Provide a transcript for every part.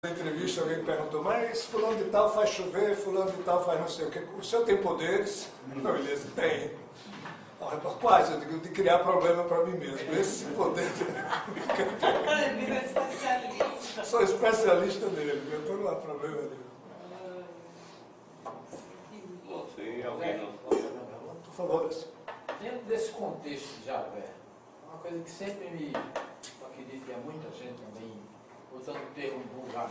Na entrevista alguém perguntou, mas fulano de tal faz chover, fulano de tal faz não sei o quê. O senhor tem poderes? Não, beleza, tem. Rapaz, eu digo de criar problema para mim mesmo. Esse poder. Ele é especialista. Sou especialista nele, então não há problema nenhum. Você, alguém não falou? Por favor. Dentro desse contexto de Javé, uma coisa que sempre me, eu acredito que muita gente também, usando o termo vulgar,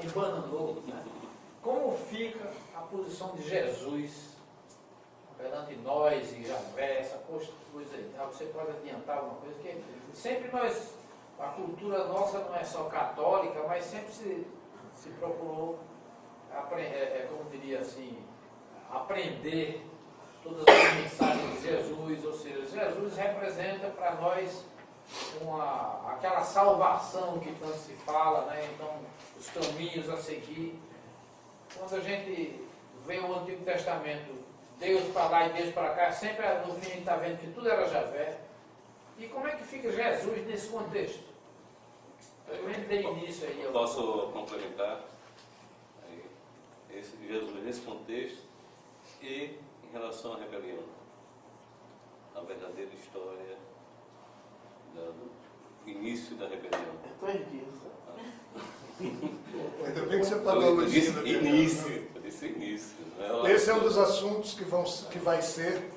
embananou, né? Como fica a posição de Jesus perante nós e Javé, essa coisa aí? Você pode adiantar alguma coisa? Que sempre nós, a cultura nossa não é só católica, mas sempre se procurou, como diria assim, aprender todas as mensagens de Jesus, ou seja, Jesus representa para nós aquela salvação que tanto se fala, né? Então, os caminhos a seguir. Quando a gente vê o Antigo Testamento, Deus para lá e Deus para cá, sempre no fim a gente está vendo que tudo era Javé. E como é que fica Jesus nesse contexto? Eu entrei nisso aí. Eu posso complementar esse Jesus nesse contexto e em relação à rebelião, a verdadeira história do início da rebelião. Ainda bem que você está dando início. Né? Esse é um dos assuntos que vai ser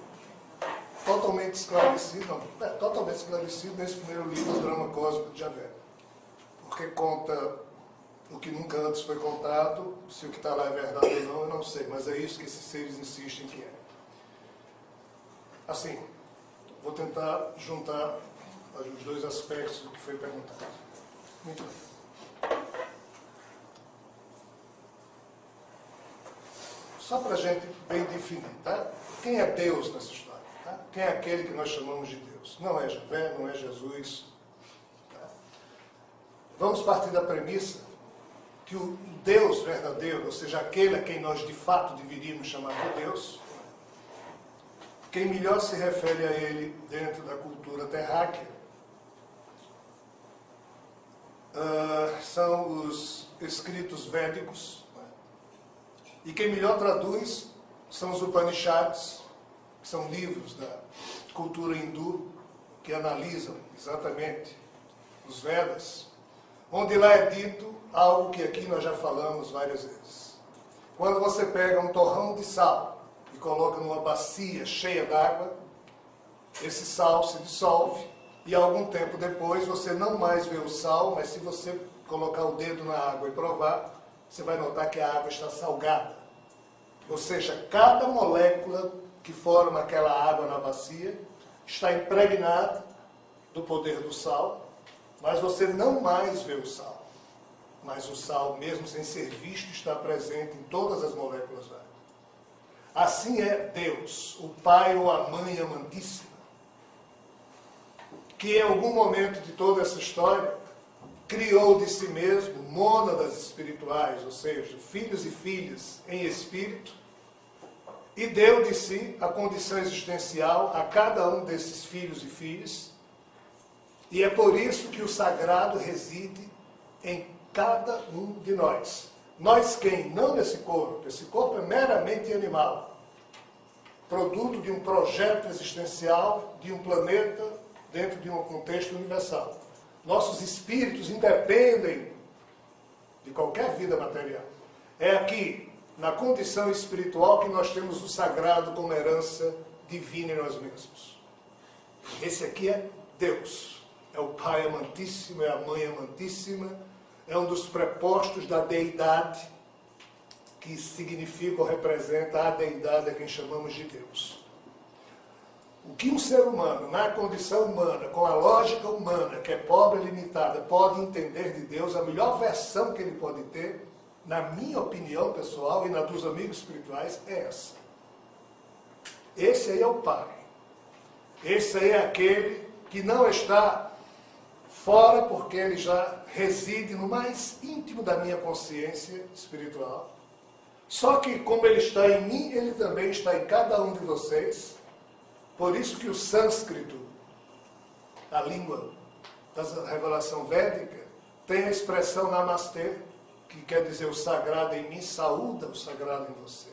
totalmente esclarecido nesse primeiro livro, O Drama Cósmico de Javé. Porque conta o que nunca antes foi contado, se o que está lá é verdade ou não, eu não sei, mas é isso que esses seres insistem que é. Assim, vou tentar juntar os dois aspectos do que foi perguntado. Muito bem. Só para a gente bem definir, tá? Quem é Deus nessa história? Tá? Quem é aquele que nós chamamos de Deus? Não é Javé, não é Jesus. Tá? Vamos partir da premissa que o Deus verdadeiro, ou seja, aquele a quem nós de fato deveríamos chamar de Deus, quem melhor se refere a ele dentro da cultura terráquea são os escritos védicos, né? E quem melhor traduz são os Upanishads, que são livros da cultura hindu que analisam exatamente os Vedas, onde lá é dito algo que aqui nós já falamos várias vezes. Quando você pega um torrão de sal e coloca numa bacia cheia d'água, esse sal se dissolve e algum tempo depois você não mais vê o sal, mas se você colocar o dedo na água e provar, você vai notar que a água está salgada. Ou seja, cada molécula que forma aquela água na bacia está impregnada do poder do sal, mas você não mais vê o sal. Mas o sal, mesmo sem ser visto, está presente em todas as moléculas da água. Assim é Deus, o Pai ou a Mãe amantíssima, que em algum momento de toda essa história criou de si mesmo mônadas espirituais, ou seja, filhos e filhas em espírito, e deu de si a condição existencial a cada um desses filhos e filhas, e é por isso que o sagrado reside em cada um de nós. Nós quem? Não nesse corpo. Esse corpo é meramente animal, produto de um projeto existencial, de um planeta, dentro de um contexto universal. Nossos espíritos independem de qualquer vida material. É aqui, na condição espiritual, que nós temos o sagrado como herança divina em nós mesmos. Esse aqui é Deus. É o Pai amantíssimo, é a Mãe amantíssima, é um dos prepostos da deidade, que significa ou representa a deidade a quem chamamos de Deus. O que um ser humano, na condição humana, com a lógica humana, que é pobre e limitada, pode entender de Deus, a melhor versão que ele pode ter, na minha opinião pessoal e na dos amigos espirituais, é essa. Esse aí é o Pai. Esse aí é aquele que não está fora, porque ele já reside no mais íntimo da minha consciência espiritual. Só que, como ele está em mim, ele também está em cada um de vocês. Por isso que o sânscrito, a língua da revelação védica, tem a expressão namastê, que quer dizer o sagrado em mim saúda o sagrado em você.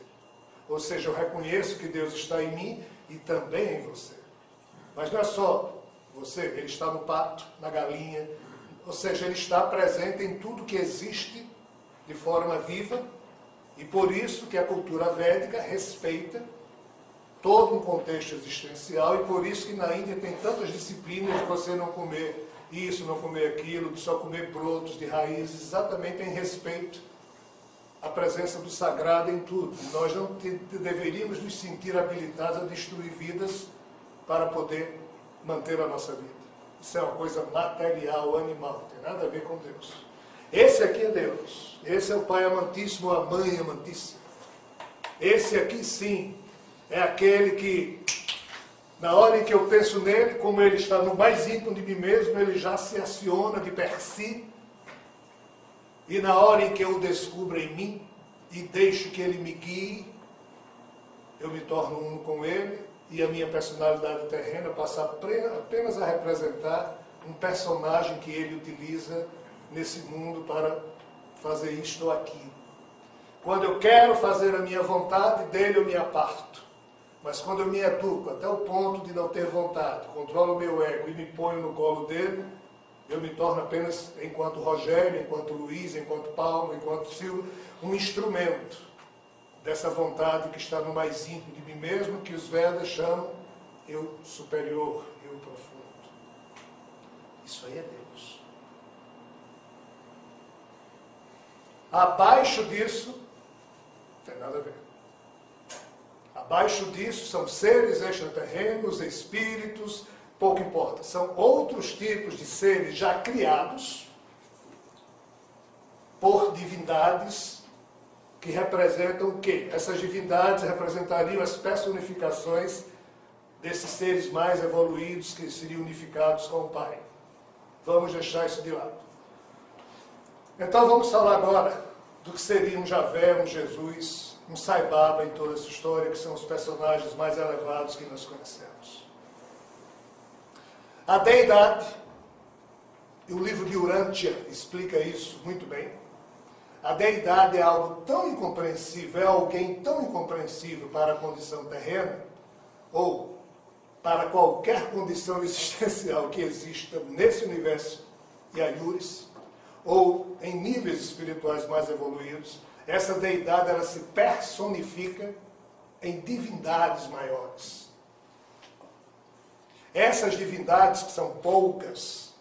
Ou seja, eu reconheço que Deus está em mim e também em você. Mas não é só você, ele está no pato, na galinha, ou seja, ele está presente em tudo que existe de forma viva, e por isso que a cultura védica respeita todo um contexto existencial, e por isso que na Índia tem tantas disciplinas de você não comer isso, não comer aquilo, de só comer brotos de raízes, exatamente em respeito à presença do sagrado em tudo. Nós não deveríamos nos sentir habilitados a destruir vidas para poder manter a nossa vida. Isso é uma coisa material, animal, não tem nada a ver com Deus. Esse aqui é Deus. Esse é o Pai amantíssimo, a Mãe amantíssima. Esse aqui sim é aquele que, na hora em que eu penso nele, como ele está no mais íntimo de mim mesmo, ele já se aciona de per si. E na hora em que eu o descubro em mim e deixo que ele me guie, eu me torno um com ele, e a minha personalidade terrena passa apenas a representar um personagem que ele utiliza nesse mundo para fazer isto ou aquilo. Quando eu quero fazer a minha vontade, dele eu me aparto. Mas quando eu me educo até o ponto de não ter vontade, controlo o meu ego e me ponho no colo dele, eu me torno apenas, enquanto Rogério, enquanto Luiz, enquanto Paulo, enquanto Silvio, um instrumento dessa vontade que está no mais íntimo de mim mesmo, que os Vedas chamam eu superior, eu profundo. Isso aí é Deus. Abaixo disso, não tem nada a ver. Abaixo disso são seres extraterrenos, espíritos, pouco importa. São outros tipos de seres já criados por divindades que representam o quê? Essas divindades representariam as personificações desses seres mais evoluídos que seriam unificados com o Pai. Vamos deixar isso de lado. Então vamos falar agora do que seria um Javé, um Jesus, um Sai Baba em toda essa história, que são os personagens mais elevados que nós conhecemos. A deidade, e o livro de Urântia explica isso muito bem. A deidade é algo tão incompreensível, é alguém tão incompreensível para a condição terrena, ou para qualquer condição existencial que exista nesse universo Yayuris, ou em níveis espirituais mais evoluídos. Essa deidade, ela se personifica em divindades maiores. Essas divindades, que são poucas,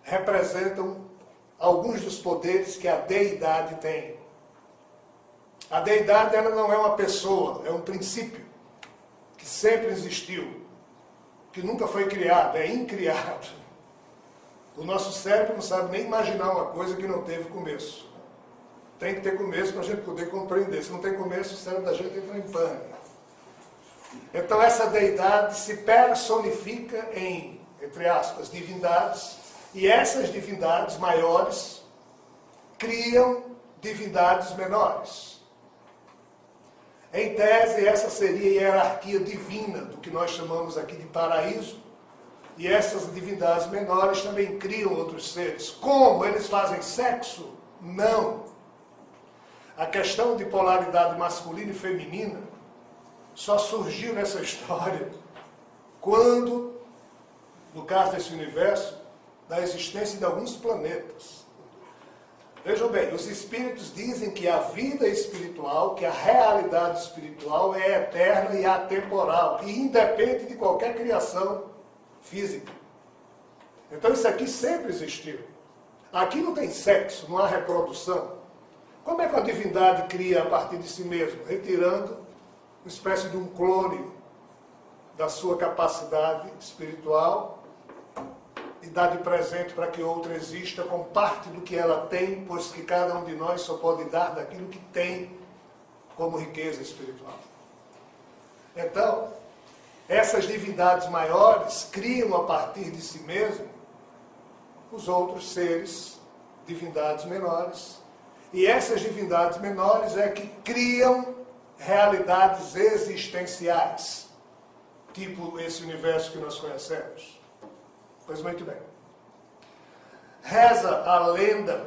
representam alguns dos poderes que a deidade tem. A deidade, ela não é uma pessoa, é um princípio que sempre existiu, que nunca foi criado, é incriado. O nosso cérebro não sabe nem imaginar uma coisa que não teve começo. Tem que ter começo para a gente poder compreender. Se não tem começo, o cérebro da gente entra em pânico. Então essa deidade se personifica em, entre aspas, divindades, e essas divindades maiores criam divindades menores. Em tese, essa seria a hierarquia divina do que nós chamamos aqui de paraíso, e essas divindades menores também criam outros seres. Como? Eles fazem sexo? Não. A questão de polaridade masculina e feminina só surgiu nessa história quando, no caso desse universo, da existência de alguns planetas. Vejam bem, os espíritos dizem que a vida espiritual, que a realidade espiritual é eterna e atemporal, e independe de qualquer criação física. Então isso aqui sempre existiu. Aqui não tem sexo, não há reprodução. Como é que a divindade cria a partir de si mesmo? Retirando uma espécie de um clone da sua capacidade espiritual e dá de presente para que outra exista com parte do que ela tem, pois que cada um de nós só pode dar daquilo que tem como riqueza espiritual. Então, essas divindades maiores criam a partir de si mesmo os outros seres, divindades menores, e essas divindades menores é que criam realidades existenciais, tipo esse universo que nós conhecemos. Pois muito bem. Reza a lenda